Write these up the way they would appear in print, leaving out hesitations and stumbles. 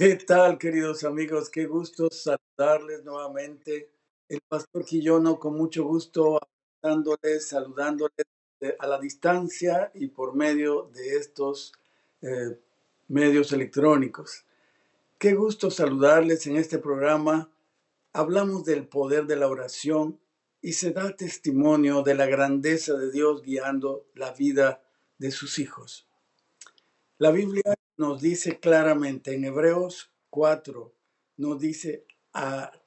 ¿Qué tal, queridos amigos? Qué gusto saludarles nuevamente. El pastor Quillono, con mucho gusto, saludándoles a la distancia y por medio de estos eh, medios electrónicos. Qué gusto saludarles en este programa. Hablamos del poder de la oración y se da testimonio de la grandeza de Dios guiando la vida de sus hijos. La Biblia nos dice claramente en Hebreos 4, nos dice,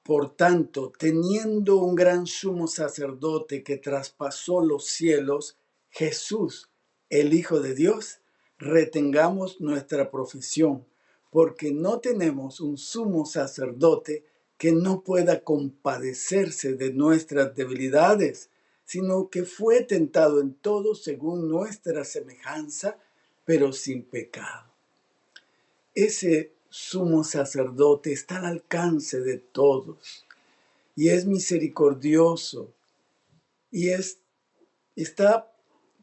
por tanto, teniendo un gran sumo sacerdote que traspasó los cielos, Jesús, el Hijo de Dios, retengamos nuestra profesión, porque no tenemos un sumo sacerdote que no pueda compadecerse de nuestras debilidades, sino que fue tentado en todo según nuestra semejanza, pero sin pecado. Ese sumo sacerdote está al alcance de todos y es misericordioso y está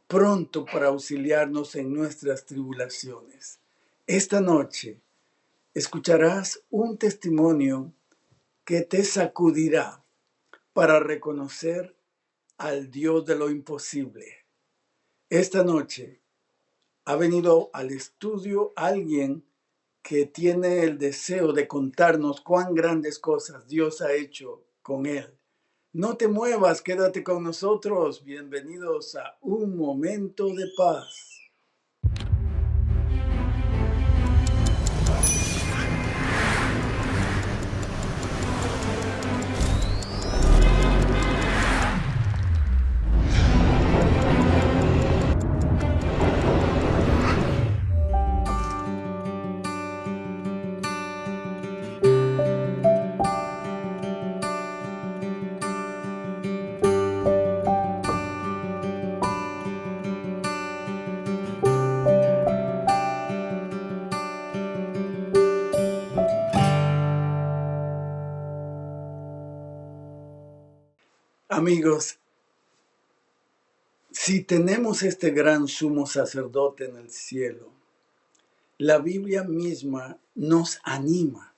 pronto para auxiliarnos en nuestras tribulaciones. Esta noche escucharás un testimonio que te sacudirá para reconocer al Dios de lo imposible. Esta noche ha venido al estudio alguien que tiene el deseo de contarnos cuán grandes cosas Dios ha hecho con él. No te muevas, quédate con nosotros. Bienvenidos a Un Momento de Paz. Amigos, si tenemos este gran sumo sacerdote en el cielo, la Biblia misma nos anima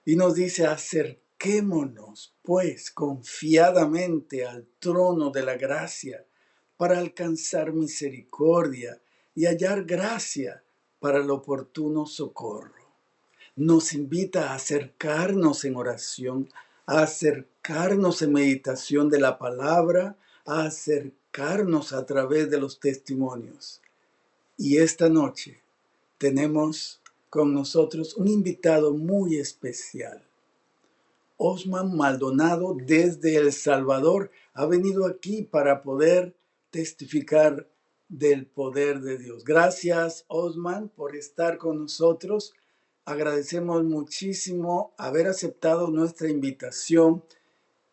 y nos dice: acerquémonos pues confiadamente al trono de la gracia para alcanzar misericordia y hallar gracia para el oportuno socorro. Nos invita a acercarnos en oración, a acercarnos en meditación de la palabra, a acercarnos a través de los testimonios. Y esta noche tenemos con nosotros un invitado muy especial. Osman Maldonado, desde El Salvador, ha venido aquí para poder testificar del poder de Dios. Gracias, Osman, por estar con nosotros. Agradecemos muchísimo haber aceptado nuestra invitación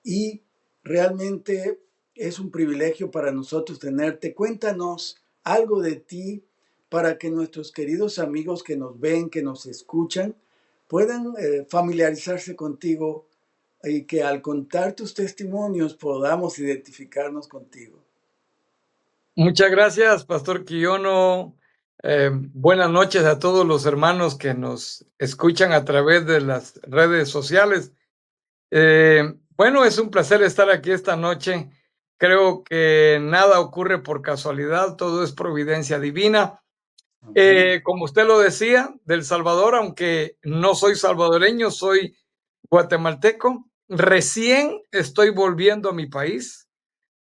y realmente es un privilegio para nosotros tenerte. Cuéntanos algo de ti para que nuestros queridos amigos que nos ven, que nos escuchan, puedan familiarizarse contigo y que al contar tus testimonios podamos identificarnos contigo. Muchas gracias, Pastor Quillono. Buenas noches a todos los hermanos que nos escuchan a través de las redes sociales. Bueno, es un placer estar aquí esta noche. Creo que nada ocurre por casualidad, todo es providencia divina. Como usted lo decía, del Salvador, aunque no soy salvadoreño, soy guatemalteco. Recién estoy volviendo a mi país.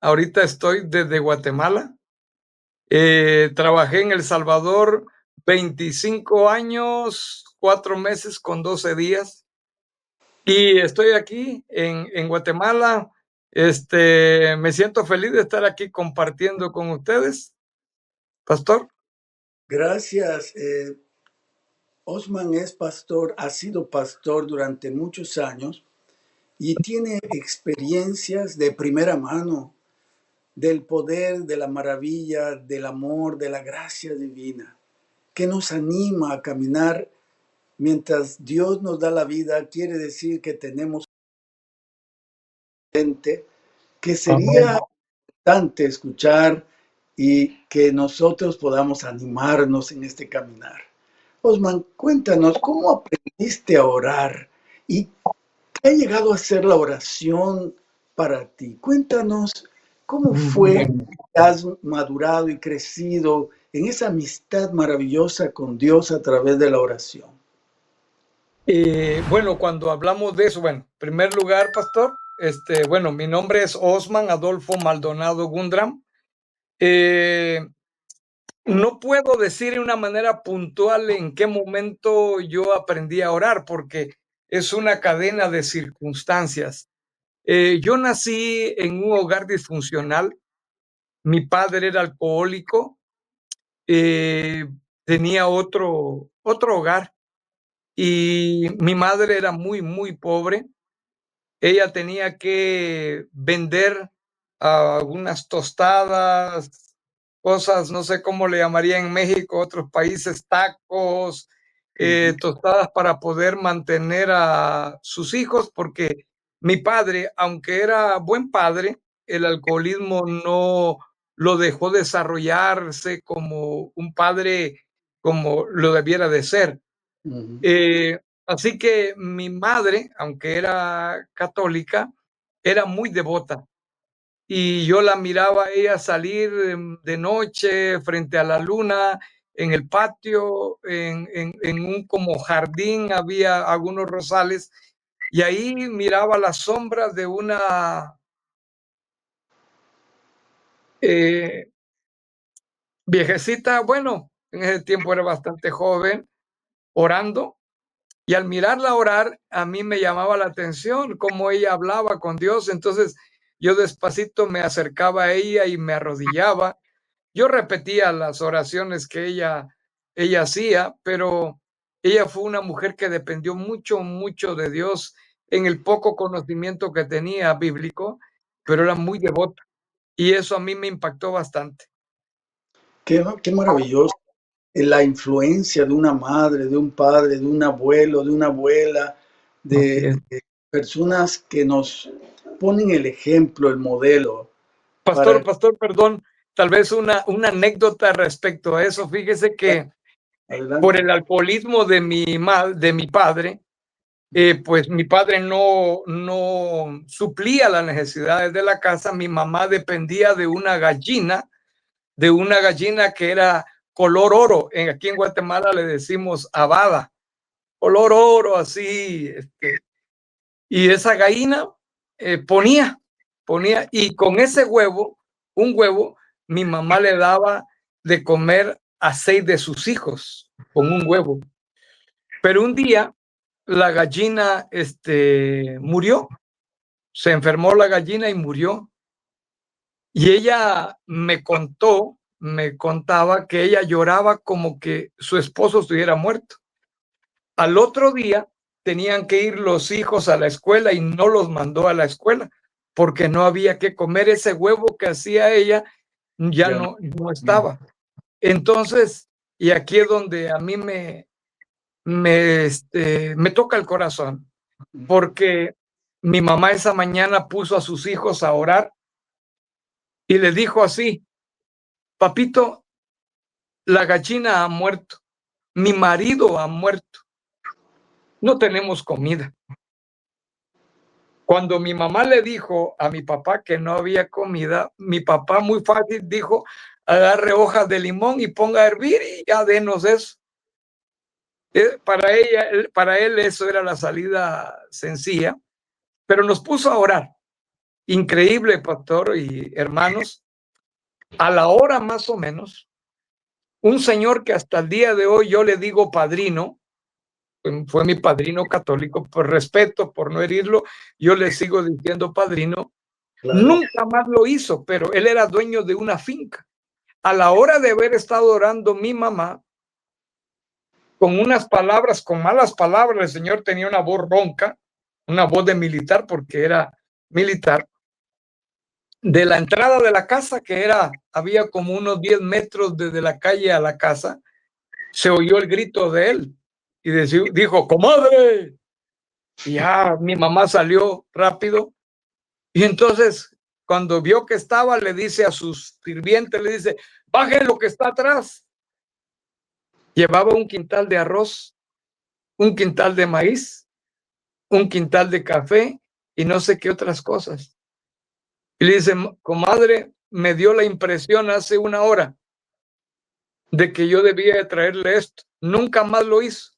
Ahorita estoy desde Guatemala. Trabajé en El Salvador 25 años, 4 meses con 12 días. Y estoy aquí en Guatemala. Me siento feliz de estar aquí compartiendo con ustedes, Pastor. Gracias. Osman es pastor, ha sido pastor durante muchos años y tiene experiencias de primera mano del poder, de la maravilla, del amor, de la gracia divina, que nos anima a caminar mientras Dios nos da la vida. Quiere decir que tenemos gente que sería importante escuchar y que nosotros podamos animarnos en este caminar. Osman, cuéntanos, ¿cómo aprendiste a orar? ¿Y qué ha llegado a ser la oración para ti? Cuéntanos, ¿cómo fue que has madurado y crecido en esa amistad maravillosa con Dios a través de la oración? Bueno, cuando hablamos de eso, bueno, en primer lugar, pastor, bueno, mi nombre es Osman Adolfo Maldonado Gundram. Eh, no puedo decir de una manera puntual en qué momento yo aprendí a orar, porque es una cadena de circunstancias. Yo nací en un hogar disfuncional. Mi padre era alcohólico, eh, tenía otro hogar y mi madre era muy, muy pobre. Ella tenía que vender algunas tostadas, cosas, no sé cómo le llamaría en México, otros países, tacos, Ujú, tostadas para poder mantener a sus hijos, porque mi padre, aunque era buen padre, el alcoholismo no lo dejó desarrollarse como un padre como lo debiera de ser. ujú. Así que mi madre, aunque era católica, era muy devota y yo la miraba a ella salir de noche frente a la luna en el patio, en un como jardín, había algunos rosales y ahí miraba las sombras de una eh, viejecita, bueno, en ese tiempo era bastante joven, orando. Y al mirarla orar, a mí me llamaba la atención cómo ella hablaba con Dios. Entonces, yo despacito me acercaba a ella y me arrodillaba. Yo repetía las oraciones que ella hacía, pero ella fue una mujer que dependió mucho, mucho de Dios en el poco conocimiento que tenía bíblico, pero era muy devota. Y eso a mí me impactó bastante. Qué maravilloso. La influencia de una madre, de un padre, de un abuelo, de una abuela, Así de es. personas que nos ponen el ejemplo, el modelo para Pastor, perdón, tal vez una anécdota respecto a eso. Fíjese que por adelante. el alcoholismo de mi padre, pues mi padre no suplía las necesidades de la casa. Mi mamá dependía de una gallina que era color oro. Aquí en Guatemala le decimos abada, color oro, así. Y esa gallina ponía, y con ese huevo, un huevo, mi mamá le daba de comer a 6 de sus hijos con un huevo. Pero un día la gallina, murió, se enfermó la gallina y murió. Y ella me contaba que ella lloraba como que su esposo estuviera muerto. Al otro día tenían que ir los hijos a la escuela y no los mandó a la escuela porque no había que comer. Ese huevo que hacía ella ya Ya no. no estaba. Entonces, y aquí es donde a mí me toca el corazón, porque mi mamá esa mañana puso a sus hijos a orar y les dijo así: papito, la gallina ha muerto, mi marido ha muerto, no tenemos comida. Cuando mi mamá le dijo a mi papá que no había comida, mi papá muy fácil dijo: agarre hojas de limón y ponga a hervir y ya denos eso. Para él eso era la salida sencilla, pero nos puso a orar. Increíble, pastor y hermanos, a la hora más o menos, un señor que hasta el día de hoy yo le digo padrino, fue mi padrino católico, por respeto, por no herirlo, yo le sigo diciendo padrino. Claro. Nunca más lo hizo, pero él era dueño de una finca. A la hora de haber estado orando mi mamá, con unas palabras, con malas palabras, el señor tenía una voz ronca, una voz de militar porque era militar. De la entrada de la casa, había como unos 10 metros desde la calle a la casa, se oyó el grito de él y dijo: comadre. Y ya mi mamá salió rápido. Y entonces, cuando vio que estaba, le dice a sus sirvientes, le dice: bajen lo que está atrás. Llevaba un quintal de arroz, un quintal de maíz, un quintal de café y no sé qué otras cosas. Y le dice, comadre, me dio la impresión hace una hora de que yo debía de traerle esto. Nunca más lo hizo.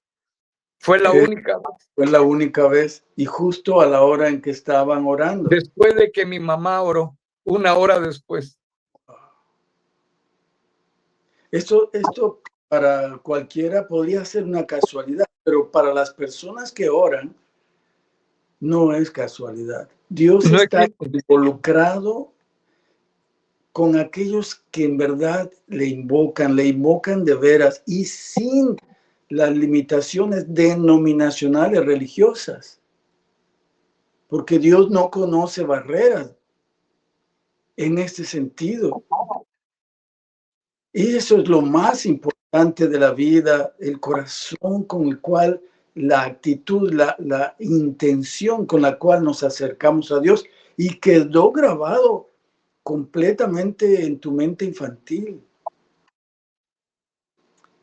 Fue la Eh, única vez. Fue la única vez y justo a la hora en que estaban orando. Después de que mi mamá oró, una hora después. Esto para cualquiera podría ser una casualidad, pero para las personas que oran no es casualidad. Dios No está existe. involucrado con aquellos que en verdad le invocan de veras y sin las limitaciones denominacionales religiosas, porque Dios no conoce barreras en este sentido. Y eso es lo más importante de la vida, el corazón con el cual, la actitud, la intención con la cual nos acercamos a Dios y quedó grabado completamente en tu mente infantil.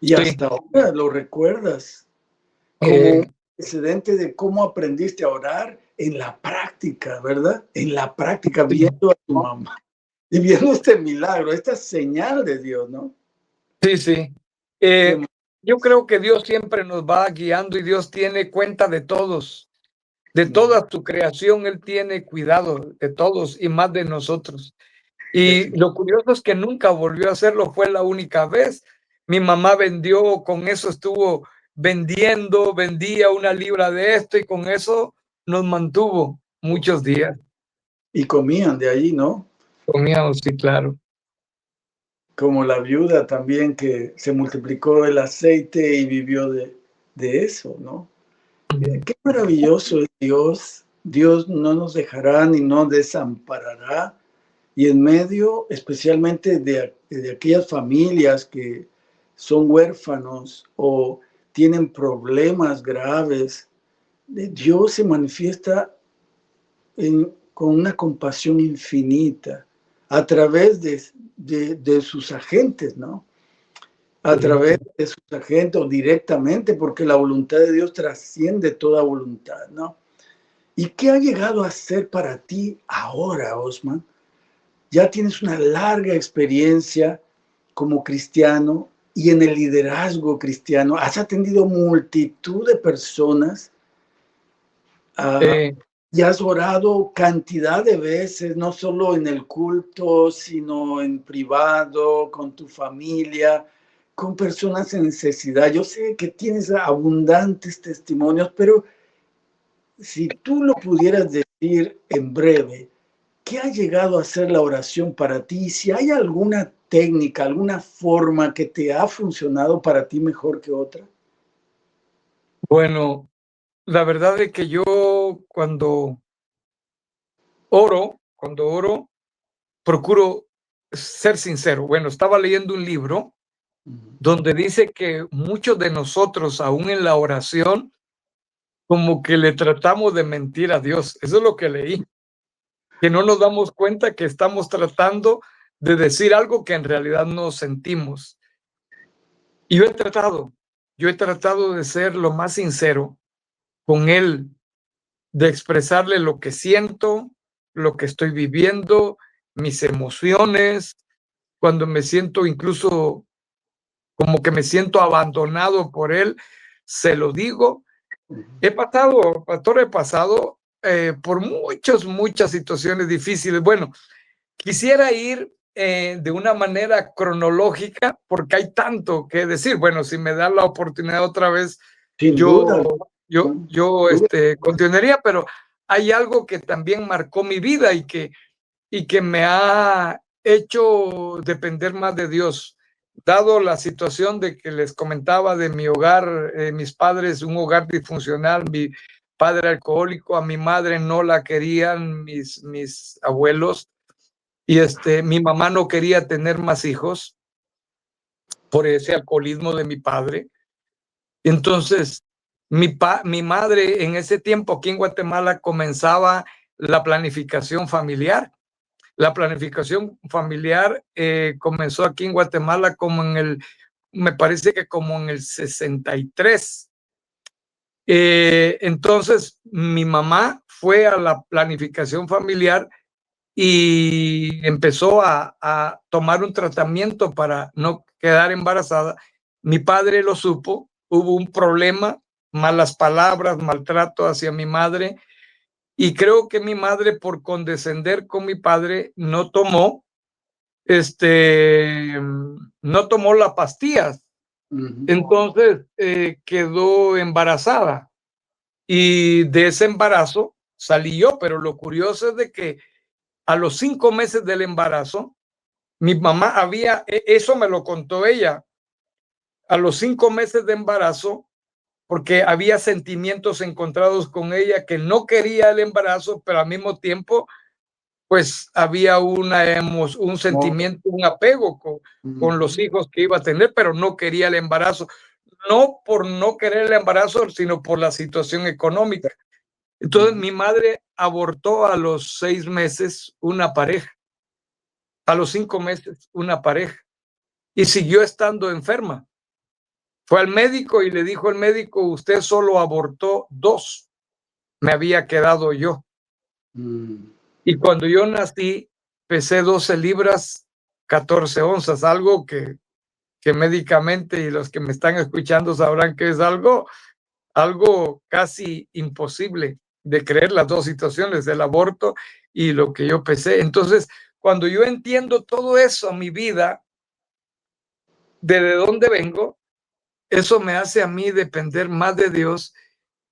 Y Sí. hasta ahora lo recuerdas como un antecedente de cómo aprendiste a orar en la práctica, ¿verdad? En la práctica, viendo a tu mamá y viendo este milagro, esta señal de Dios, ¿no? Sí, sí. Yo creo que Dios siempre nos va guiando y Dios tiene cuenta de todos, de toda su creación. Él tiene cuidado de todos y más de nosotros. Y lo curioso es que nunca volvió a hacerlo, fue la única vez. Mi mamá vendió, con eso estuvo vendiendo, vendía una libra de esto y con eso nos mantuvo muchos días. Y comían de allí, ¿no? Comíamos, sí, claro. Como la viuda también que se multiplicó el aceite y vivió de eso, ¿no? Qué maravilloso es Dios. Dios no nos dejará ni nos desamparará. Y en medio, especialmente de aquellas familias que son huérfanos o tienen problemas graves, Dios se manifiesta con una compasión infinita a través de sus agentes, ¿no? A través de sus agentes o directamente, porque la voluntad de Dios trasciende toda voluntad, ¿no? ¿Y qué ha llegado a ser para ti ahora, Osman? Ya tienes una larga experiencia como cristiano y en el liderazgo cristiano. Has atendido multitud de personas y has orado cantidad de veces, no solo en el culto, sino en privado, con tu familia, con personas en necesidad. Yo sé que tienes abundantes testimonios, pero si tú lo pudieras decir en breve, ¿qué ha llegado a ser la oración para ti? Si hay alguna técnica, alguna forma que te ha funcionado para ti mejor que otra. Bueno, la verdad es que yo cuando oro, procuro ser sincero. Bueno, estaba leyendo un libro donde dice que muchos de nosotros, aún en la oración, como que le tratamos de mentir a Dios. Eso es lo que leí, que no nos damos cuenta que estamos tratando de decir algo que en realidad no sentimos. Y yo he tratado de ser lo más sincero con Él, de expresarle lo que siento, lo que estoy viviendo, mis emociones, cuando me siento incluso como que me siento abandonado por Él, se lo digo. He pasado por muchas situaciones difíciles. Bueno, quisiera ir de una manera cronológica porque hay tanto que decir. Bueno, si me da la oportunidad otra vez, Sin duda. yo continuaría, pero hay algo que también marcó mi vida y que me ha hecho depender más de Dios. Dado la situación de que les comentaba de mi hogar, mis padres, un hogar disfuncional, mi padre alcohólico, a mi madre no la querían mis abuelos y mi mamá no quería tener más hijos por ese alcoholismo de mi padre. Entonces, mi madre en ese tiempo aquí en Guatemala comenzaba la planificación familiar. La planificación familiar comenzó aquí en Guatemala como en el me parece que como en el 63. Entonces, mi mamá fue a la planificación familiar y empezó a tomar un tratamiento para no quedar embarazada. Mi padre lo supo, hubo un problema, malas palabras, maltrato hacia mi madre, y creo que mi madre, por condescender con mi padre, no tomó las pastillas. Ujú. Entonces quedó embarazada y de ese embarazo salí yo, pero lo curioso es de que a los 5 meses del embarazo, mi mamá eso me lo contó ella, a los 5 meses de embarazo, porque había sentimientos encontrados con ella, que no quería el embarazo, pero al mismo tiempo, pues había un Como, sentimiento, un apego con los ujú, hijos que iba a tener, pero no quería el embarazo. No por no querer el embarazo, sino por la situación económica. Entonces ujú, mi madre abortó a los 6 meses una pareja, a los 5 meses una pareja, y siguió estando enferma. Fue al médico y le dijo el médico: usted solo abortó 2, me había quedado yo. mm. Y cuando yo nací, pesé 12 libras, 14 onzas, algo que médicamente, y los que me están escuchando sabrán que es algo casi imposible de creer, las dos situaciones, del aborto y lo que yo pesé. Entonces, cuando yo entiendo todo eso, mi vida, de dónde vengo, eso me hace a mí depender más de Dios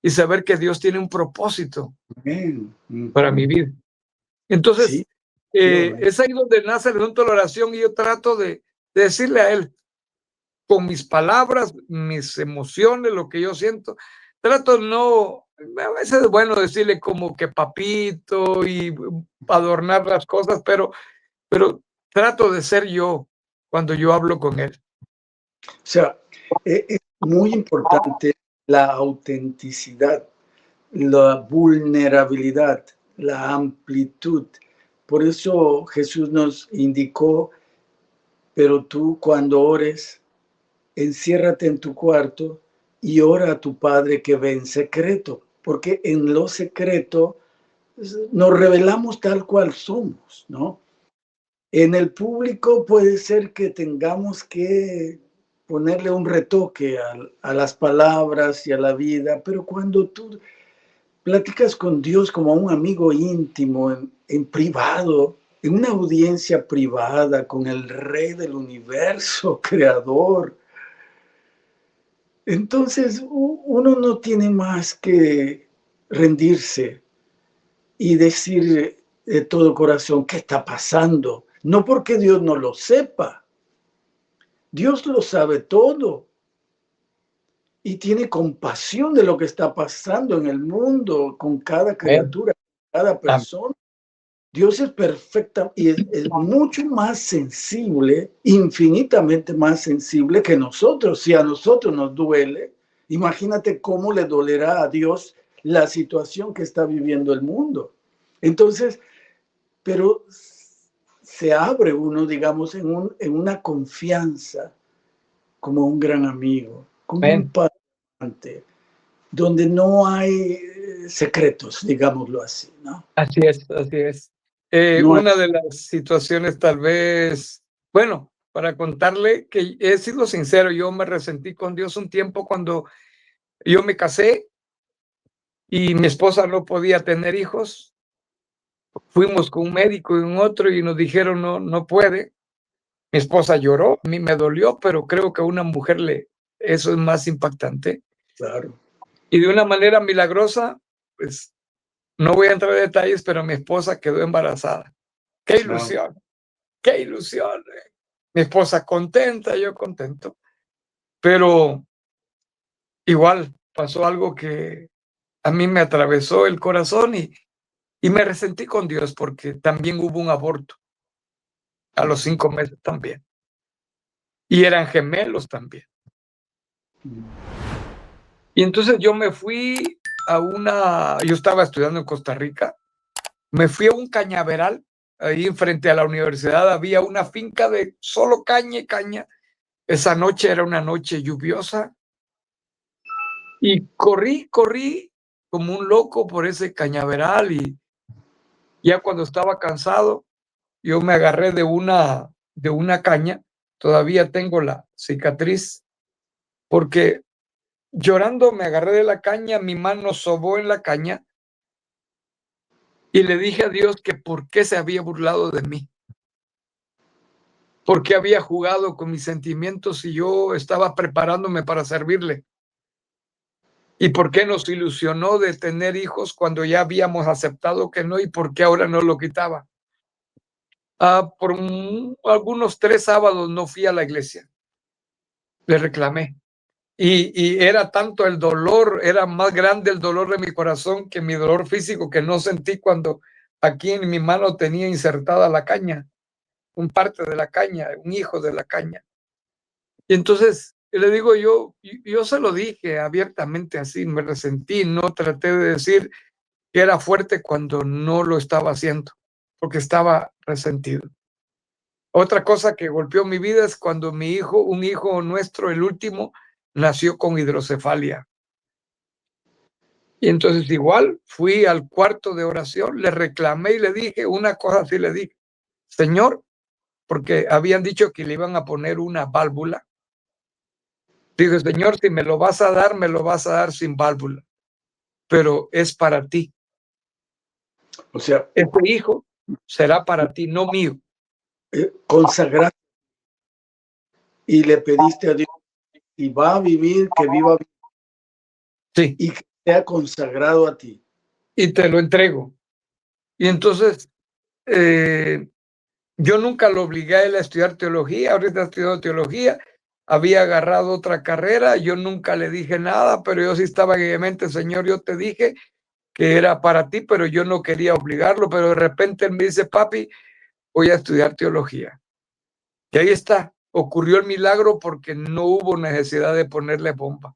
y saber que Dios tiene un propósito Amén. para mi Ujú. vida. Entonces, Sí, yo, amén. es ahí donde nace el asunto de la oración, y yo trato de decirle a Él, con mis palabras, mis emociones, lo que yo siento. Trato no, a veces es bueno decirle como que papito y adornar las cosas, pero trato de ser yo cuando yo hablo con él. O sea, es muy importante la autenticidad, la vulnerabilidad, la amplitud. Por eso Jesús nos indicó, pero tú cuando ores, enciérrate en tu cuarto y ora a tu Padre que ve en secreto, porque en lo secreto nos revelamos tal cual somos, ¿no? En el público puede ser que tengamos que ponerle un retoque a las palabras y a la vida, pero cuando tú platicas con Dios como un amigo íntimo, en privado, en una audiencia privada con el Rey del universo, creador, entonces uno no tiene más que rendirse y decir de todo corazón qué está pasando. No porque Dios no lo sepa, Dios lo sabe todo y tiene compasión de lo que está pasando en el mundo con cada Amén. criatura, cada Amén. persona. Dios es perfecta y es mucho más sensible, infinitamente más sensible que nosotros. Si a nosotros nos duele, imagínate cómo le dolerá a Dios la situación que está viviendo el mundo. Entonces, pero se abre uno, digamos, en una confianza como un gran amigo, como un Amén. padre, donde no hay secretos, digámoslo así, ¿no? Así es, así es. No hay, Una de las situaciones tal vez, bueno, para contarle que he sido sincero, yo me resentí con Dios un tiempo cuando yo me casé y mi esposa no podía tener hijos. Fuimos con un médico y un otro y nos dijeron: no, no puede. Mi esposa lloró, a mí me dolió, pero creo que a una mujer eso es más impactante. claro, Y de una manera milagrosa, pues no voy a entrar en detalles, pero mi esposa quedó embarazada. ¡Qué no, ilusión! ¡Qué ilusión! Mi esposa contenta, yo contento, pero igual pasó algo que a mí me atravesó el corazón y me resentí con Dios porque también hubo un aborto a los ujú, 5 meses también. Y eran gemelos también. mm, Y entonces yo me fui yo estaba estudiando en Costa Rica, me fui a un cañaveral, ahí enfrente a la universidad había una finca de solo caña y caña, Esa noche era una noche lluviosa y corrí como un loco por ese cañaveral y ya cuando estaba cansado, yo me agarré de una caña, todavía tengo la cicatriz, porque llorando me agarré de la caña, mi mano sobó en la caña y le dije a Dios que por qué se había burlado de mí, por qué había jugado con mis sentimientos y yo estaba preparándome para servirle. ¿Y por qué nos ilusionó de tener hijos cuando ya habíamos aceptado que no? ¿Y por qué ahora no lo quitaba? Por algunos 3 sábados no fui a la iglesia, le reclamé. Y era tanto el dolor, era más grande el dolor de mi corazón que mi dolor físico, que no sentí cuando aquí en mi mano tenía insertada la caña, un parte de la caña, un hijo de la caña. Y entonces le digo yo se lo dije abiertamente así, me resentí, no traté de decir que era fuerte cuando no lo estaba haciendo, porque estaba resentido. Otra cosa que golpeó mi vida es cuando un hijo nuestro, el último, nació con hidrocefalia. Y entonces igual fui al cuarto de oración, le reclamé y le dije una cosa así, le dije, Señor, porque habían dicho que le iban a poner una válvula. Dije, Señor, si me lo vas a dar, me lo vas a dar sin válvula, pero es para ti. O sea, Este hijo será para ti, no mío. consagraste y le pediste a Dios, si va a vivir, que viva Sí, y que sea consagrado a ti. y te lo entrego. Y entonces, yo nunca lo obligué a él a estudiar teología, ahorita ha estudiado teología, había agarrado otra carrera, yo nunca le dije nada, pero yo sí estaba en mi mente, Señor, yo te dije que era para ti, pero yo no quería obligarlo, pero de repente él me dice, papi, voy a estudiar teología. Y ahí está, ocurrió el milagro porque no hubo necesidad de ponerle bomba.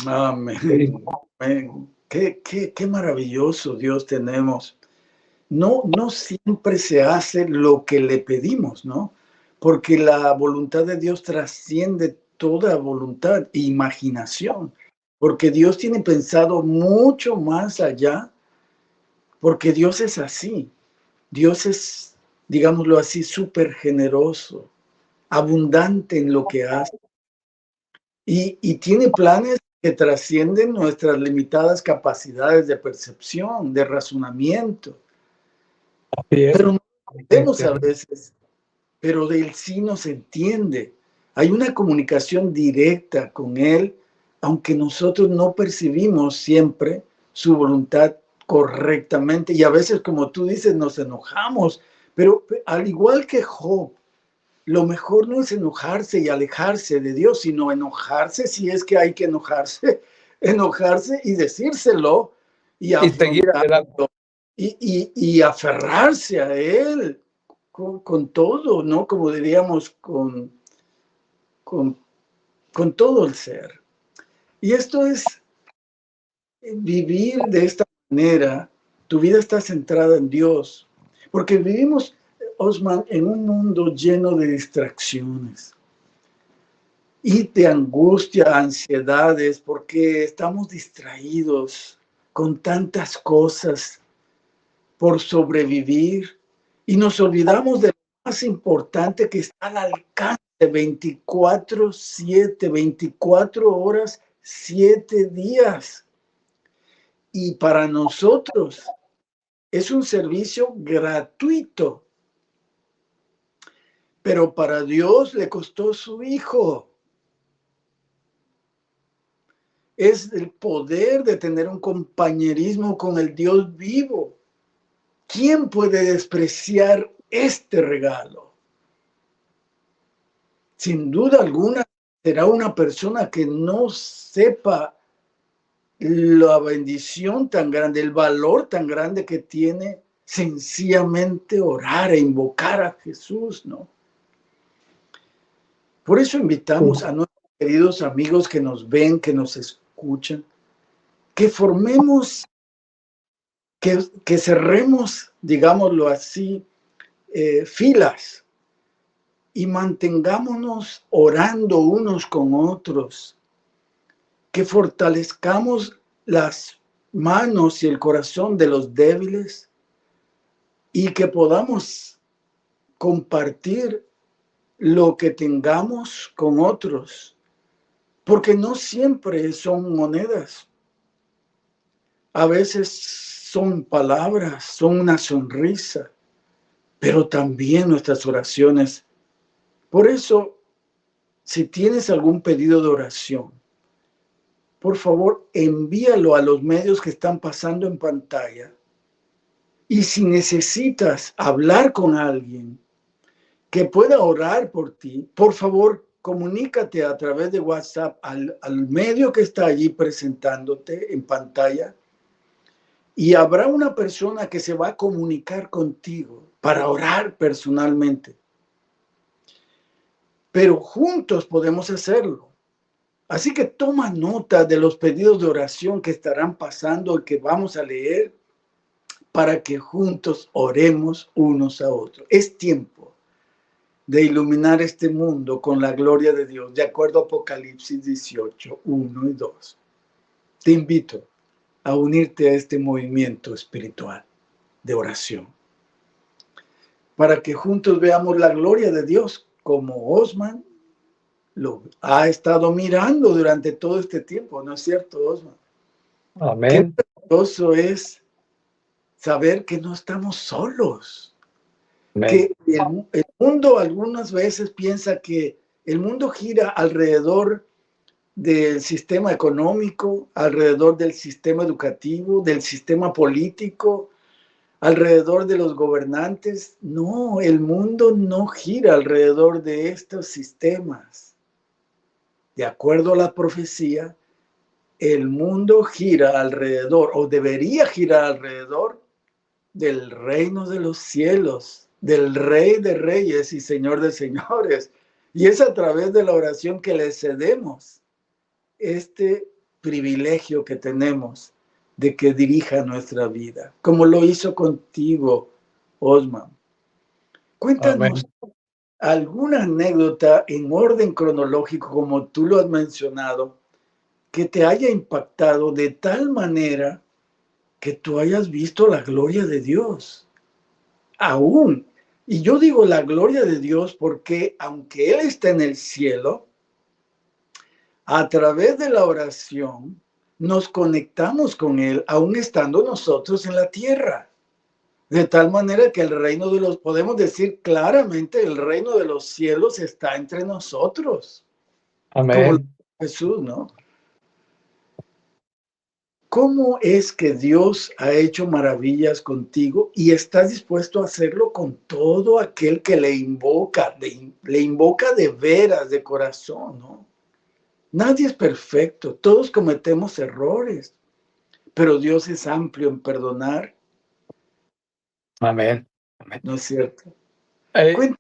Amén. Amén. Qué maravilloso Dios tenemos. No siempre se hace lo que le pedimos, ¿no? Porque la voluntad de Dios trasciende toda voluntad e imaginación. Porque Dios tiene pensado mucho más allá, porque Dios es así. Dios es, digámoslo así, súper generoso, abundante en lo que hace. Y tiene planes que trascienden nuestras limitadas capacidades de percepción, de razonamiento. Así es. Pero no vemos a veces, pero de él sí nos entiende. Hay una comunicación directa con él, aunque nosotros no percibimos siempre su voluntad correctamente. Y a veces, como tú dices, nos enojamos. Pero al igual que Job, lo mejor no es enojarse y alejarse de Dios, sino enojarse si es que hay que enojarse, enojarse y decírselo y Y seguir adelante. afrontarlo y aferrarse a Él con todo, ¿no? Como diríamos, con, con todo el ser. Y esto es vivir de esta manera. Tu vida está centrada en Dios, porque vivimos, Osman, en un mundo lleno de distracciones y de angustia, ansiedades, porque estamos distraídos con tantas cosas por sobrevivir y nos olvidamos de lo más importante que está al alcance 24/7, 24 horas, 7 días. Y para nosotros es un servicio gratuito, pero para Dios le costó su hijo. Es el poder de tener un compañerismo con el Dios vivo. ¿Quién puede despreciar este regalo? Sin duda alguna, será una persona que no sepa la bendición tan grande, el valor tan grande que tiene sencillamente orar e invocar a Jesús, ¿no? Por eso invitamos a nuestros queridos amigos que nos ven, que nos escuchan, que formemos, que cerremos, digámoslo así, filas y mantengámonos orando unos con otros, que fortalezcamos las manos y el corazón de los débiles y que podamos compartir lo que tengamos con otros, porque no siempre son monedas. A veces son palabras, son una sonrisa, pero también nuestras oraciones. Por eso, si tienes algún pedido de oración, por favor, envíalo a los medios que están pasando en pantalla. Y si necesitas hablar con alguien que pueda orar por ti, por favor, comunícate a través de WhatsApp al medio que está allí presentándote en pantalla. Y habrá una persona que se va a comunicar contigo para orar personalmente. Pero juntos podemos hacerlo. Así que toma nota de los pedidos de oración que estarán pasando y que vamos a leer para que juntos oremos unos a otros. Es tiempo de iluminar este mundo con la gloria de Dios, de acuerdo a Apocalipsis 18, 1 y 2. Te invito a unirte a este movimiento espiritual de oración, para que juntos veamos la gloria de Dios, como Osman lo ha estado mirando durante todo este tiempo, ¿no es cierto, Osman? Amén. Qué maravilloso es saber que no estamos solos. Amén. Que el mundo algunas veces piensa que el mundo gira alrededor del sistema económico, alrededor del sistema educativo, del sistema político, alrededor de los gobernantes. No, el mundo no gira alrededor de estos sistemas. De acuerdo a la profecía, el mundo gira alrededor, o debería girar alrededor, del reino de los cielos, del Rey de Reyes y Señor de Señores. Y es a través de la oración que le cedemos este privilegio que tenemos de que dirija nuestra vida, como lo hizo contigo, Osman. Cuéntanos alguna anécdota en orden cronológico, como tú lo has mencionado, que te haya impactado de tal manera que tú hayas visto la gloria de Dios. Aún, y yo digo la gloria de Dios porque aunque Él está en el cielo, a través de la oración nos conectamos con Él, aún estando nosotros en la tierra. De tal manera que el reino de los, podemos decir claramente, el reino de los cielos está entre nosotros. Amén. Como Jesús, ¿no? ¿Cómo es que Dios ha hecho maravillas contigo y estás dispuesto a hacerlo con todo aquel que le invoca de veras, de corazón, ¿no? Nadie es perfecto, todos cometemos errores, pero Dios es amplio en perdonar, Amén. Amén. ¿no es cierto? Bueno,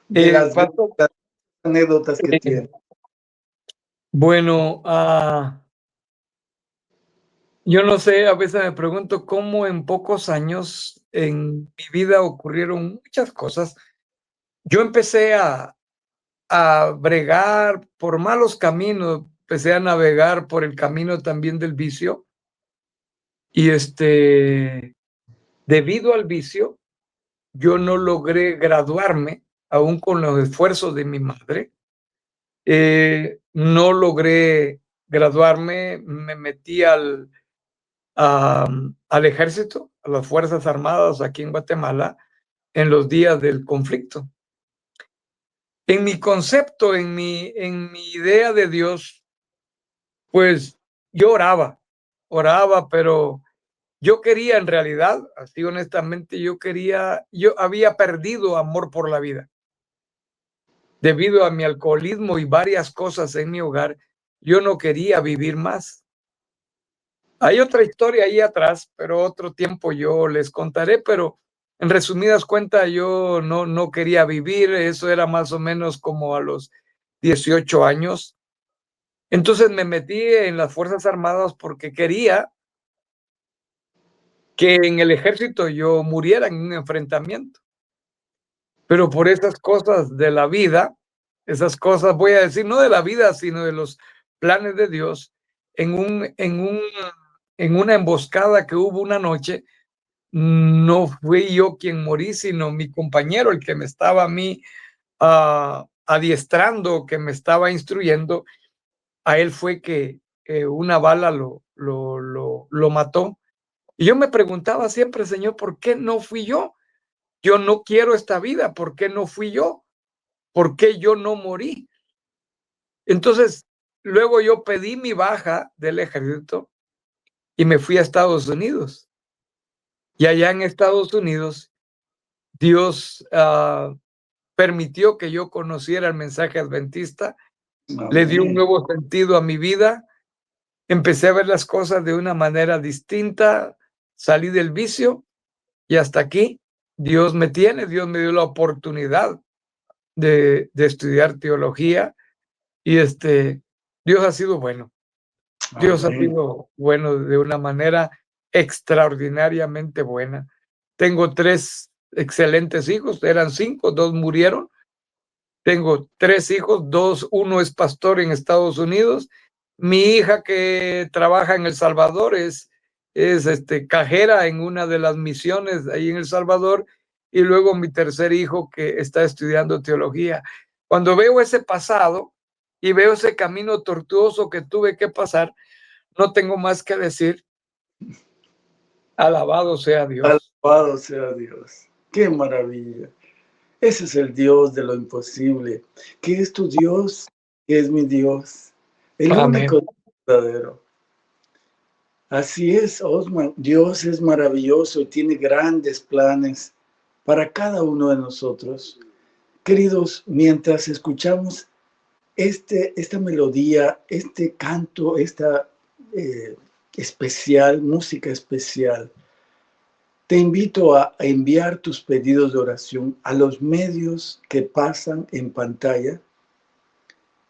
De las pastor, anécdotas que tiene. bueno, yo no sé, a veces me pregunto cómo en pocos años en mi vida ocurrieron muchas cosas. Yo empecé a bregar por malos caminos, empecé a navegar por el camino también del vicio y debido al vicio, yo no logré graduarme, aún con los esfuerzos de mi madre. No logré graduarme, me metí al ejército, a las Fuerzas Armadas aquí en Guatemala, en los días del conflicto. En mi concepto, en mi idea de Dios, pues yo oraba, pero yo quería en realidad, así honestamente, yo había perdido amor por la vida. Debido a mi alcoholismo y varias cosas en mi hogar, yo no quería vivir más. Hay otra historia ahí atrás, pero otro tiempo yo les contaré, pero en resumidas cuentas yo no quería vivir, eso era más o menos como a los 18 años. Entonces me metí en las Fuerzas Armadas porque quería que en el ejército yo muriera en un enfrentamiento. pero por esas cosas de la vida, esas cosas, voy a decir, no de la vida, sino de los planes de Dios, en una emboscada que hubo una noche, no fui yo quien morí, sino mi compañero, el que me estaba a mí adiestrando, que me estaba instruyendo. A él fue que una bala lo mató. Y yo me preguntaba siempre, Señor, ¿por qué no fui yo? Yo no quiero esta vida, ¿por qué no fui yo? ¿Por qué yo no morí? Entonces, luego yo pedí mi baja del ejército y me fui a Estados Unidos. Y allá en Estados Unidos, Dios permitió que yo conociera el mensaje adventista, le dio un Amén. nuevo sentido a mi vida, empecé a ver las cosas de una manera distinta, salí del vicio y hasta aquí Dios me tiene, Dios me dio la oportunidad de estudiar teología y Dios ha sido bueno. Dios ha Amén. sido bueno de una manera extraordinariamente buena. Tengo 3 excelentes hijos, eran 5, 2 murieron. Tengo 3 hijos, 2, uno es pastor en Estados Unidos. Mi hija que trabaja en El Salvador es cajera en una de las misiones ahí en El Salvador, y luego mi tercer hijo que está estudiando teología. Cuando veo ese pasado y veo ese camino tortuoso que tuve que pasar, no tengo más que decir, alabado sea Dios. Alabado sea Dios. Qué maravilla. Ese es el Dios de lo imposible, que es tu Dios, que es mi Dios, el Amén. único verdadero. Así es, Osman. Dios es maravilloso y tiene grandes planes para cada uno de nosotros. Queridos, mientras escuchamos esta melodía, este canto, esta música especial, te invito a enviar tus pedidos de oración a los medios que pasan en pantalla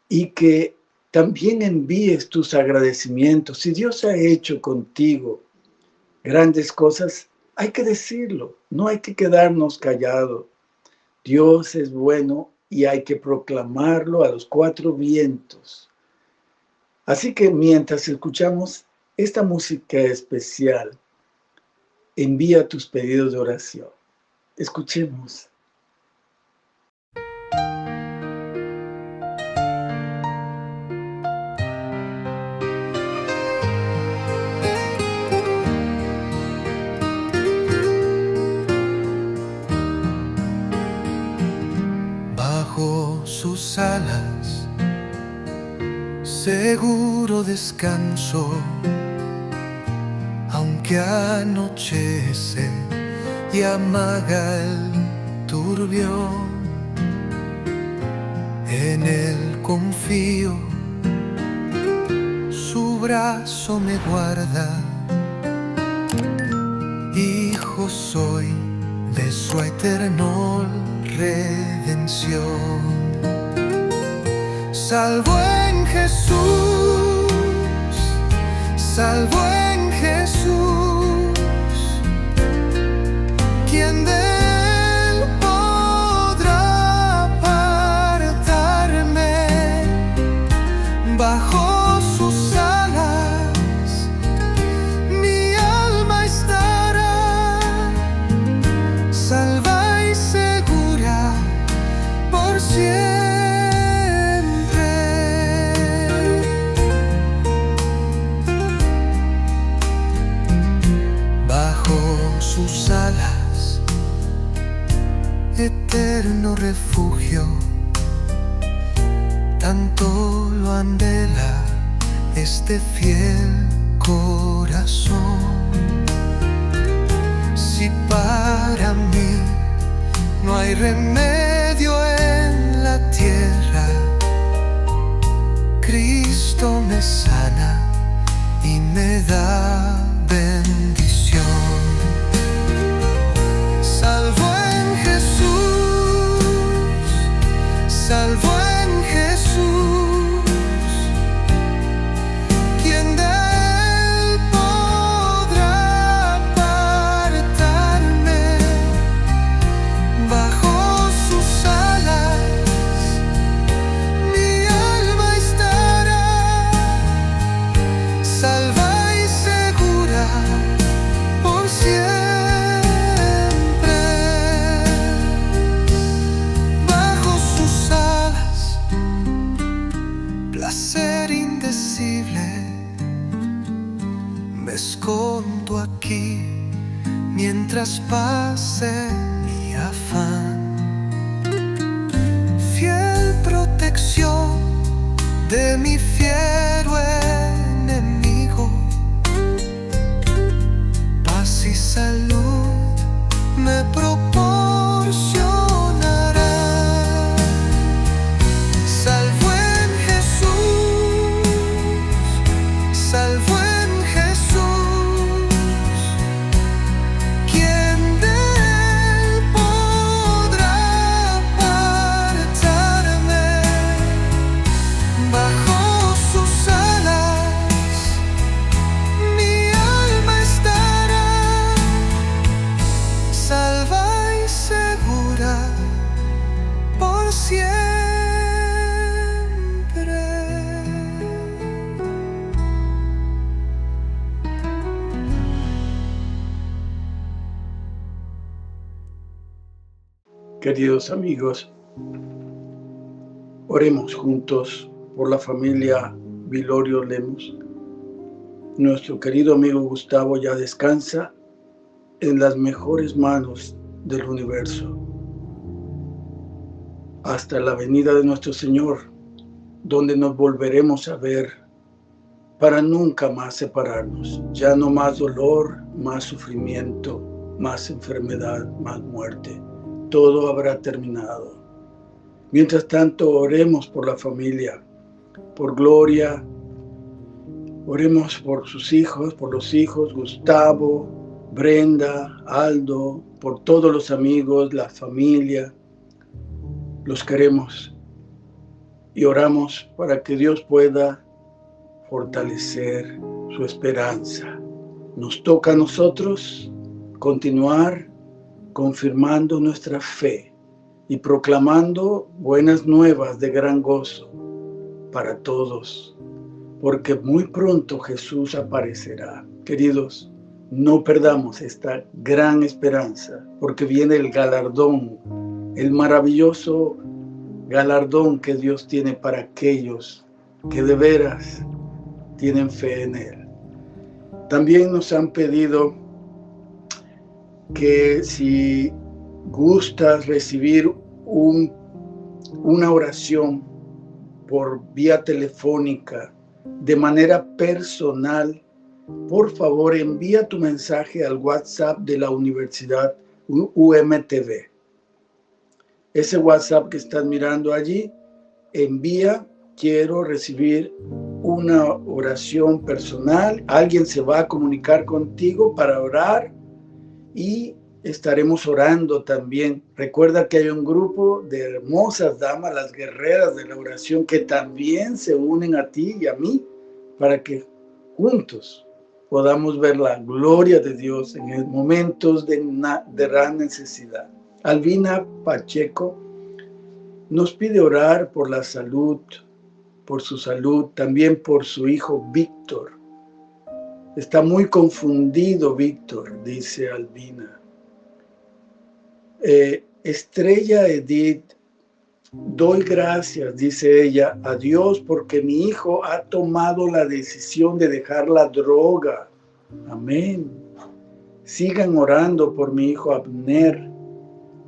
y que también envíes tus agradecimientos. Si Dios ha hecho contigo grandes cosas, hay que decirlo, no hay que quedarnos callados. Dios es bueno y hay que proclamarlo a los 4 vientos. Así que mientras escuchamos esta música especial, envía tus pedidos de oración. Escuchemos. Bajo sus alas, seguro descanso, aunque anochece y amaga el turbión. En él confío, su brazo me guarda. Hijo soy de su eterno redención. Salvo en Jesús, salvo en Jesús, ¿quién de él podrá apartarme? Bajo sus alas mi alma estará, salva y segura por siempre. Sus alas, eterno refugio, tanto lo anhela este fiel corazón. Si para mí no hay remedio en la tierra, Cristo me sana y me da bendición. Salvo en Jesús, salvo en Jesús, ¿quién de él podrá apartarme? Bajo siempre. Bajo sus alas, placer indecible. Me escondo aquí mientras pase mi afán. Fiel protección de mi fiero enemigo. Paz y salud me proporcionará. Salvo en Jesús, salvo en Jesús. ¿Quién de él podrá apartarme? Bajo sus alas mi alma estará, salva y segura por siempre. Queridos amigos, oremos juntos por la familia Vilorio Lemus. Nuestro querido amigo Gustavo ya descansa en las mejores manos del universo. Hasta la venida de nuestro Señor, donde nos volveremos a ver para nunca más separarnos. Ya no más dolor, más sufrimiento, más enfermedad, más muerte. Todo habrá terminado. Mientras tanto, oremos por la familia, por Gloria. Oremos por sus hijos, por los hijos, Gustavo, Brenda, Aldo, por todos los amigos, la familia. Los queremos y oramos para que Dios pueda fortalecer su esperanza. Nos toca a nosotros continuar confirmando nuestra fe y proclamando buenas nuevas de gran gozo para todos, porque muy pronto Jesús aparecerá. Queridos, no perdamos esta gran esperanza, porque viene el galardón, el maravilloso galardón que Dios tiene para aquellos que de veras tienen fe en Él. También nos han pedido que si gustas recibir una oración por vía telefónica de manera personal, por favor envía tu mensaje al WhatsApp de la Universidad UMTV. Ese WhatsApp que estás mirando allí, envía: quiero recibir una oración personal. Alguien se va a comunicar contigo para orar y estaremos orando también. Recuerda que hay un grupo de hermosas damas, las guerreras de la oración, que también se unen a ti y a mí para que juntos podamos ver la gloria de Dios en momentos de gran necesidad. Albina Pacheco nos pide orar por la salud, por su salud, también por su hijo Víctor. Está muy confundido Víctor, dice Albina. Estrella Edith, doy gracias, dice ella, a Dios porque mi hijo ha tomado la decisión de dejar la droga. Amén. Sigan orando por mi hijo Abner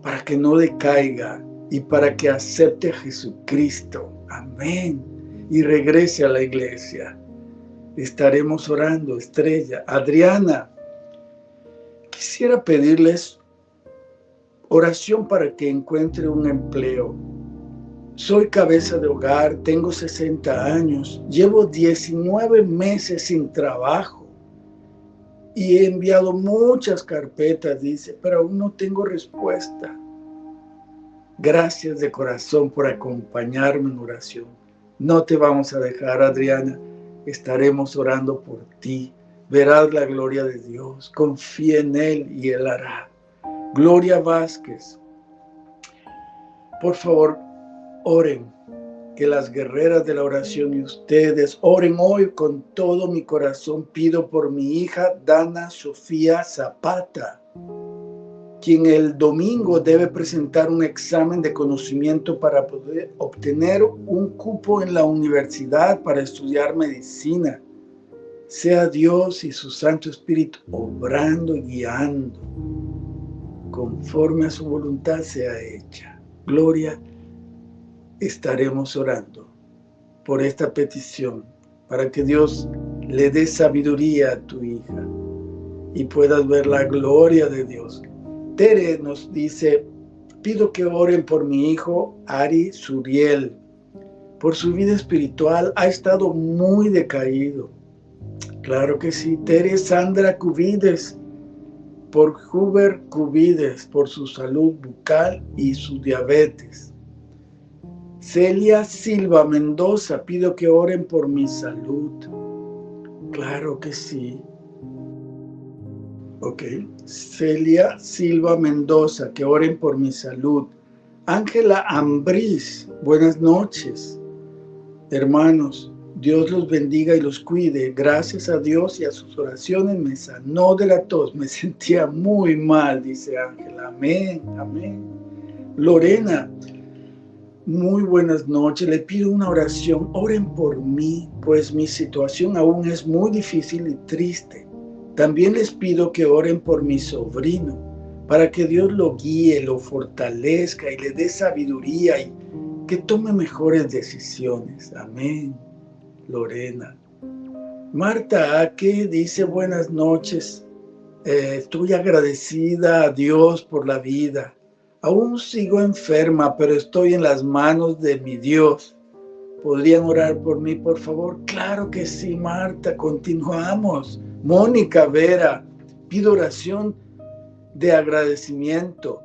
para que no decaiga y para que acepte a Jesucristo. Amén. Y regrese a la iglesia. Estaremos orando, Estrella. Adriana, quisiera pedirles oración para que encuentre un empleo. Soy cabeza de hogar, tengo 60 años, llevo 19 meses sin trabajo y he enviado muchas carpetas, dice, pero aún no tengo respuesta. Gracias de corazón por acompañarme en oración. No te vamos a dejar, Adriana. Estaremos orando por ti. Verás la gloria de Dios. Confía en Él y Él hará. Gloria Vázquez, por favor, oren que las guerreras de la oración y ustedes oren hoy con todo mi corazón. Pido por mi hija Dana Sofía Zapata, quien el domingo debe presentar un examen de conocimiento para poder obtener un cupo en la universidad para estudiar medicina. Sea Dios y su Santo Espíritu obrando y guiando, conforme a su voluntad sea hecha. Gloria. Estaremos orando por esta petición para que Dios le dé sabiduría a tu hija y puedas ver la gloria de Dios. Tere nos dice: pido que oren por mi hijo Ari Suriel. Por su vida espiritual ha estado muy decaído. Claro que sí. Tere Sandra Cubides, por Huber Cubides, por su salud bucal y su diabetes. Celia Silva Mendoza, pido que oren por mi salud. Claro que sí. Ok. Celia Silva Mendoza, que oren por mi salud. Ángela Ambriz, buenas noches. Hermanos, Dios los bendiga y los cuide. Gracias a Dios y a sus oraciones me sanó de la tos. Me sentía muy mal, dice Ángela. Amén, amén. Lorena, muy buenas noches. Le pido una oración. Oren por mí, pues mi situación aún es muy difícil y triste. También les pido que oren por mi sobrino, para que Dios lo guíe, lo fortalezca y le dé sabiduría y que tome mejores decisiones. Amén. Lorena. Marta Ake dice: buenas noches. Estoy agradecida a Dios por la vida. Aún sigo enferma, pero estoy en las manos de mi Dios. ¿Podrían orar por mí, por favor? Claro que sí, Marta. Continuamos. Mónica Vera, pido oración de agradecimiento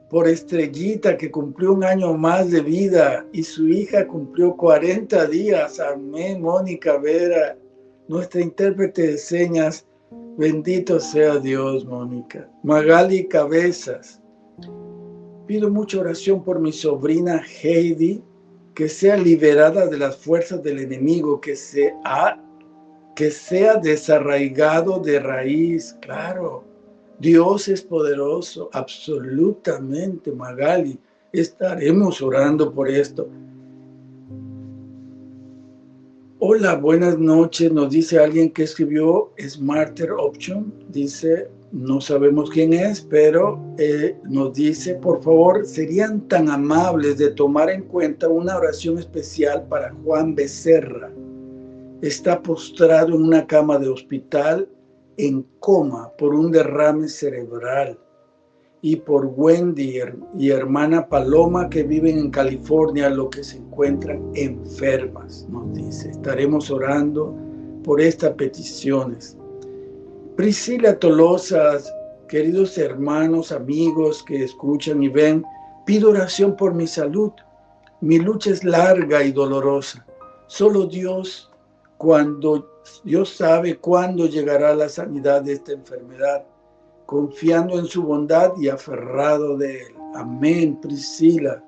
por Estrellita, que cumplió 1 año más de vida y su hija cumplió 40 días. Amén, Mónica Vera, nuestra intérprete de señas. Bendito sea Dios, Mónica. Magali Cabezas, pido mucha oración por mi sobrina Heidi, que sea liberada de las fuerzas del enemigo, que sea desarraigado de raíz. Claro, Dios es poderoso, absolutamente, Magali. Estaremos orando por esto. Hola, buenas noches, nos dice alguien que escribió Smarter Option. Dice, no sabemos quién es, pero nos dice: por favor, serían tan amables de tomar en cuenta una oración especial para Juan Becerra. Está postrado en una cama de hospital en coma por un derrame cerebral, y por Wendy y hermana Paloma, que viven en California, lo que se encuentran enfermas, nos dice. Estaremos orando por estas peticiones. Priscila Tolosa, queridos hermanos, amigos que escuchan y ven, pido oración por mi salud. Mi lucha es larga y dolorosa. Solo Dios sabe cuándo llegará la sanidad de esta enfermedad, confiando en su bondad y aferrado de Él. Amén, Priscila,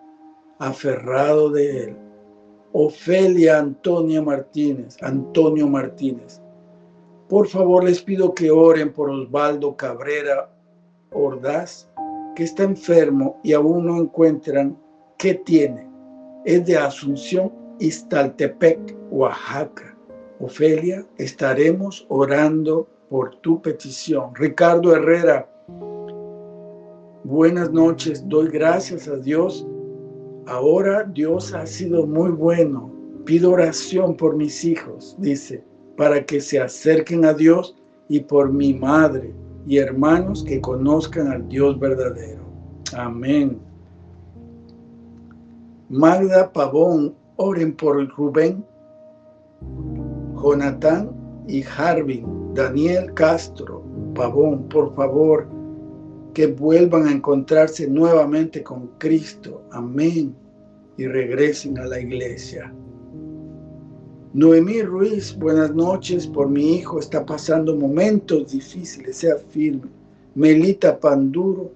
aferrado de Él. Ofelia Antonio Martínez. Por favor, les pido que oren por Osvaldo Cabrera Ordaz, que está enfermo y aún no encuentran qué tiene. Es de Asunción, Ixtaltepec, Oaxaca. Ofelia, estaremos orando por tu petición. Ricardo Herrera, buenas noches. Doy gracias a Dios. Ahora Dios ha sido muy bueno. Pido oración por mis hijos, dice, para que se acerquen a Dios, y por mi madre y hermanos que conozcan al Dios verdadero. Amén. Magda Pavón, oren por Rubén, Jonathan y Harvin. Daniel Castro Pavón, por favor, que vuelvan a encontrarse nuevamente con Cristo. Amén. Y regresen a la iglesia. Noemí Ruiz, buenas noches. Por mi hijo está pasando momentos difíciles, sea firme. Melita Panduro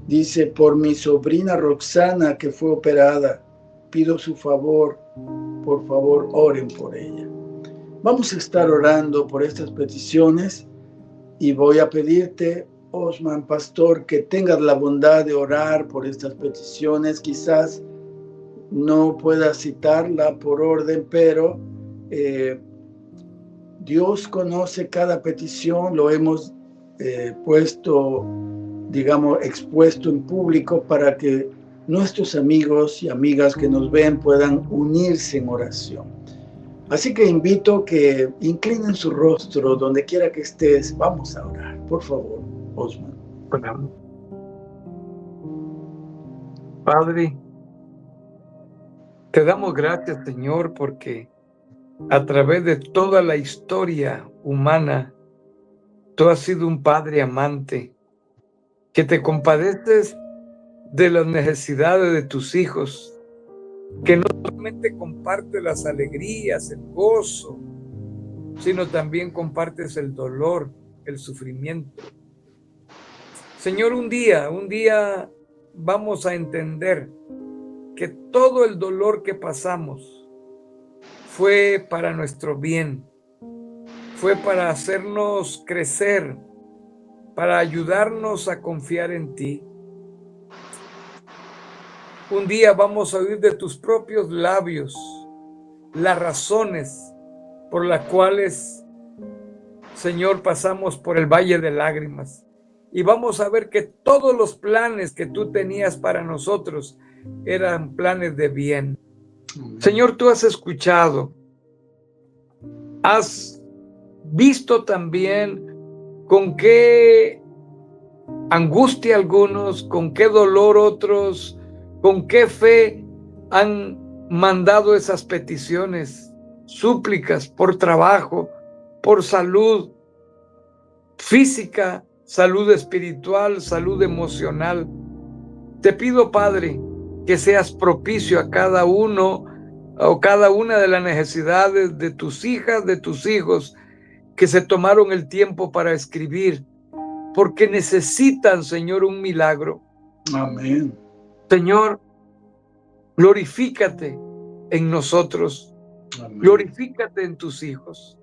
dice: por mi sobrina Roxana, que fue operada, pido su favor, por favor, oren por ella. Vamos a estar orando por estas peticiones y voy a pedirte, Osman, pastor, que tengas la bondad de orar por estas peticiones. Quizás no pueda citarla por orden, pero Dios conoce cada petición, lo hemos expuesto en público para que nuestros amigos y amigas que nos ven puedan unirse en oración. Así que invito que inclinen su rostro donde quiera que estés. Vamos a orar, por favor, Osman. Padre, te damos gracias, Señor, porque a través de toda la historia humana, tú has sido un Padre amante, que te compadeces de las necesidades de tus hijos, que no solamente compartes las alegrías, el gozo, sino también compartes el dolor, el sufrimiento. Señor, un día vamos a entender que todo el dolor que pasamos fue para nuestro bien, fue para hacernos crecer, para ayudarnos a confiar en ti. Un día vamos a oír de tus propios labios las razones por las cuales, Señor, pasamos por el valle de lágrimas. Y vamos a ver que todos los planes que tú tenías para nosotros eran planes de bien. Señor, tú has escuchado, has visto también con qué angustia algunos, con qué dolor otros, con qué fe han mandado esas peticiones, súplicas por trabajo, por salud física, salud espiritual, salud emocional. Te pido, Padre, que seas propicio a cada uno o cada una de las necesidades de tus hijas, de tus hijos, que se tomaron el tiempo para escribir, porque necesitan, Señor, un milagro. Amén. Señor, glorifícate en nosotros. Amén. Glorifícate en tus hijos.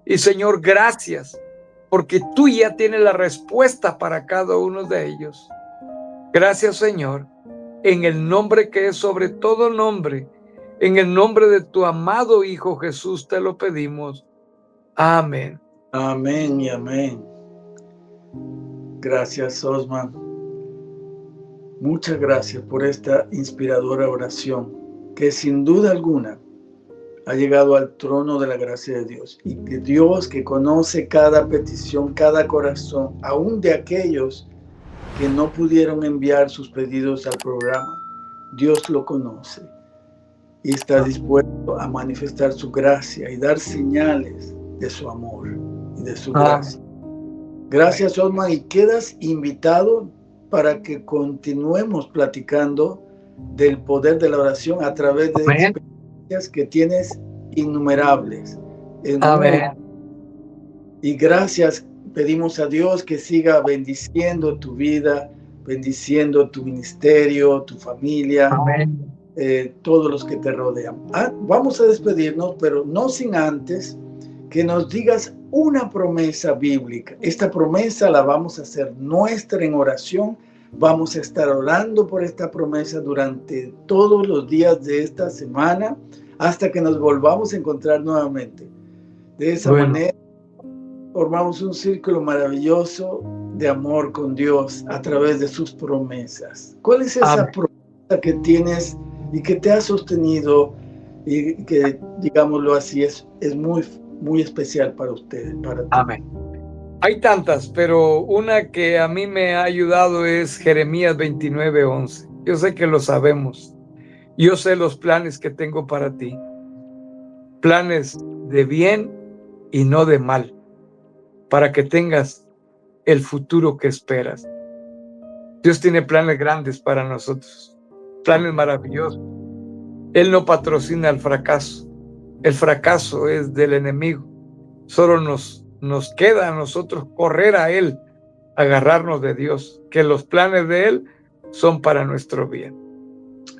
Y Señor, gracias, porque tú ya tienes la respuesta para cada uno de ellos. Gracias, Señor, en el nombre que es sobre todo nombre, en el nombre de tu amado Hijo Jesús te lo pedimos. Amén. Amén y amén. Gracias, Osman. Muchas gracias por esta inspiradora oración, que sin duda alguna ha llegado al trono de la gracia de Dios. Y que Dios, que conoce cada petición, cada corazón, aún de aquellos que no pudieron enviar sus pedidos al programa, Dios lo conoce y está dispuesto a manifestar su gracia y dar señales de su amor y de su gracia. Gracias, Osman, y quedas invitado para que continuemos platicando del poder de la oración a través de experiencias que tienes innumerables. Y gracias, pedimos a Dios que siga bendiciendo tu vida, bendiciendo tu ministerio, tu familia, todos los que te rodean. Vamos a despedirnos, pero no sin antes que nos digas una promesa bíblica. Esta promesa la vamos a hacer nuestra en oración. Vamos a estar orando por esta promesa durante todos los días de esta semana hasta que nos volvamos a encontrar nuevamente. De esa manera formamos un círculo maravilloso de amor con Dios a través de sus promesas. ¿Cuál es esa promesa que tienes y que te ha sostenido y que, digámoslo así, es muy especial para ustedes? Para ti. Amén. Hay tantas, pero una que a mí me ha ayudado es Jeremías 29:11. Yo sé que lo sabemos. Yo sé los planes que tengo para ti. Planes de bien y no de mal, para que tengas el futuro que esperas. Dios tiene planes grandes para nosotros, planes maravillosos. Él no patrocina el fracaso. El fracaso es del enemigo. Solo nos queda a nosotros correr a Él, agarrarnos de Dios, que los planes de Él son para nuestro bien.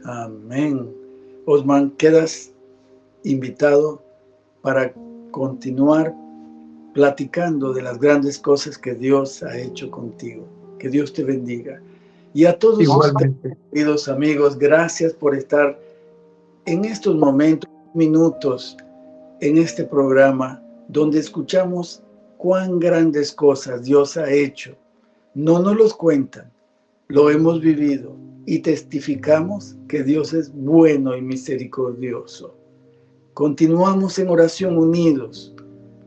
Amén. Osman, quedas invitado para continuar platicando de las grandes cosas que Dios ha hecho contigo. Que Dios te bendiga. Y a todos ustedes, queridos amigos, gracias por estar en estos momentos, minutos, en este programa donde escuchamos cuán grandes cosas Dios ha hecho. No nos los cuentan, lo hemos vivido y testificamos que Dios es bueno y misericordioso. Continuamos en oración unidos.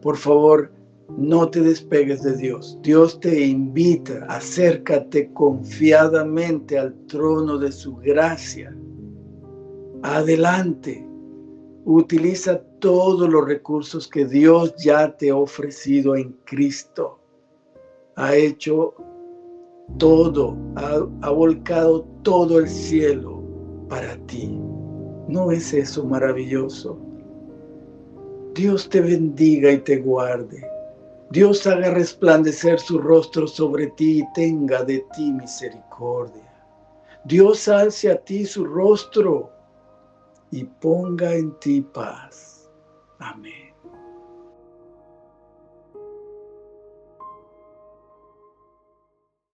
Por favor, no te despegues de Dios. Dios te invita, acércate confiadamente al trono de su gracia. Adelante, utiliza todos los recursos que Dios ya te ha ofrecido en Cristo. Ha hecho todo, ha volcado todo el cielo para ti. ¿No es eso maravilloso? Dios te bendiga y te guarde. Dios haga resplandecer su rostro sobre ti y tenga de ti misericordia. Dios alce a ti su rostro y ponga en ti paz. Amén.